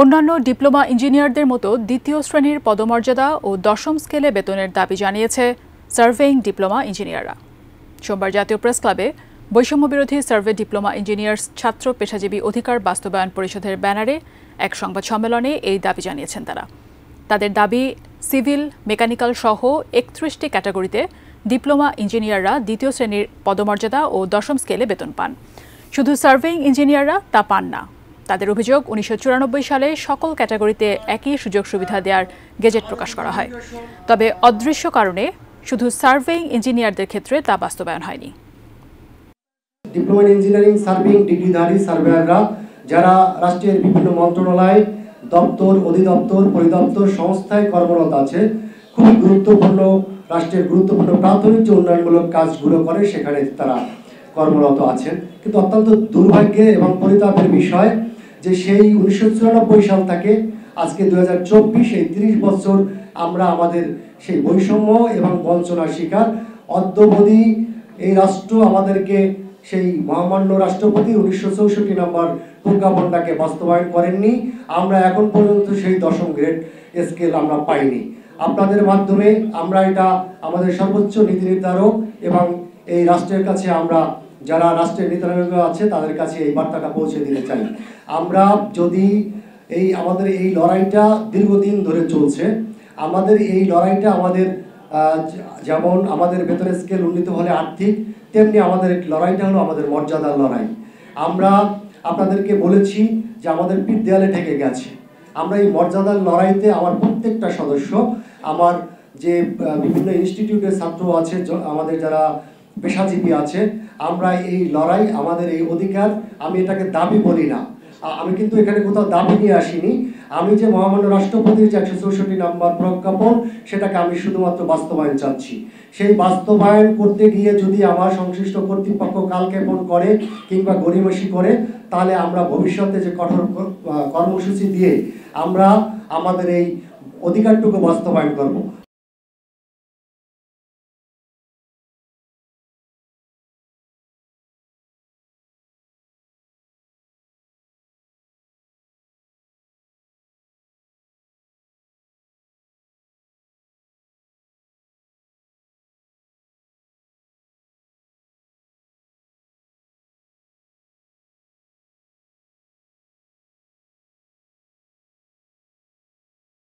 অন্যান্য ডিপ্লোমা ইঞ্জিনিয়ারদের মতো দ্বিতীয় শ্রেণীর পদমর্যাদা ও দশম স্কেলে বেতনের দাবি জানিয়েছে সার্ভেইং ডিপ্লোমা ইঞ্জিনিয়াররা। সোমবার জাতীয় প্রেস ক্লাবে বৈষম্যবিরোধী সার্ভে ডিপ্লোমা ইঞ্জিনিয়ার্স ছাত্র পেশাজীবী অধিকার বাস্তবায়ন পরিষদের ব্যানারে এক সংবাদ সম্মেলনে এই দাবি জানিয়েছেন তারা। তাদের দাবি, সিভিল, মেকানিক্যাল সহ ৩১টি ক্যাটাগরিতে ডিপ্লোমা ইঞ্জিনিয়াররা দ্বিতীয় শ্রেণীর পদমর্যাদা ও দশম স্কেলে বেতন পান। শুধু সার্ভেইং ইঞ্জিনিয়াররা তা পান না। তাদের অভিযোগ, ১৯৯৪ সালে সকল ক্যাটাগরিতে একই সুযোগ সুবিধা দেওয়ার গেজেট প্রকাশ করা হয়, তবে অদৃশ্য কারণে শুধু সার্ভেইং ইঞ্জিনিয়ারদের ক্ষেত্রে তা বাস্তবায়ন হয়নি। ডিপ্লোমা ইঞ্জিনিয়ারিং সার্ভেইং ডিগ্রিধারী সার্ভেয়াররা যারা রাষ্ট্রের বিভিন্ন মন্ত্রণালয়, দপ্তর, অধিদপ্তর, পরিদপ্তর সংস্থায় কর্মরত আছে, খুবই গুরুত্বপূর্ণ রাষ্ট্রের গুরুত্বপূর্ণ প্রাথমিক যে উন্নয়নমূলক কাজগুলো করে সেখানে তারা কর্মরত আছেন। কিন্তু অত্যন্ত দুর্ভাগ্যের এবং পরিতাপের বিষয় যে সেই ১৯৯৪ সাল থেকে আজকে ২০২৪, এই ৩০ বছর আমরা আমাদের সেই বৈষম্য এবং বঞ্চনার শিকার। অদ্যবধি এই রাষ্ট্র আমাদেরকে সেই মহামান্য রাষ্ট্রপতি ১৯৬৪ নম্বর প্রজ্ঞাপনটাকে বাস্তবায়ন করেননি। আমরা এখন পর্যন্ত সেই দশম গ্রেড স্কেল আমরা পাইনি। আপনাদের মাধ্যমে আমরা এটা আমাদের সর্বোচ্চ নীতি নির্ধারক এবং এই রাষ্ট্রের কাছে আমরা যারা রাষ্ট্রের নির্ধারক আছে তাদের কাছে এই বার্তাটা পৌঁছে দিতে চাই। আমরা যদি আমাদের এই লড়াইটা দীর্ঘদিন ধরে চলছে, আমাদের এই লড়াইটা আমাদের যেমন আমাদের বেতনের স্কেল উন্নীত হলে আর্থিক, তেমনি আমাদের লড়াইটা হলো আমাদের মর্যাদার লড়াই। আমরা আপনাদেরকে বলেছি যে আমাদের পিঠ দেয়ালে ঠেকে গেছে। আমরা এই মর্যাদার লড়াইতে আমার প্রত্যেকটা সদস্য, আমার যে বিভিন্ন ইনস্টিটিউটের ছাত্র আছে, আমাদের যারা পেশাজীবী আছে, আমরা এই লড়াই, আমাদের এই অধিকার, আমি এটাকে দাবি বলি না, আমি কিন্তু এখানে কোথাও দাবি নিয়ে আসিনি। আমি যে মহামান্য রাষ্ট্রপতির যে ১৬৪ নম্বর প্রজ্ঞাপন, সেটাকে আমি শুধুমাত্র বাস্তবায়ন চাচ্ছি। সেই বাস্তবায়ন করতে গিয়ে যদি আমার সংশ্লিষ্ট কর্তৃপক্ষ কালক্ষেপণ করে কিংবা গড়িমসি করে, তাহলে আমরা ভবিষ্যতে যে কঠোর কর্মসূচি দিয়ে আমরা আমাদের এই অধিকারটুকু বাস্তবায়ন করব।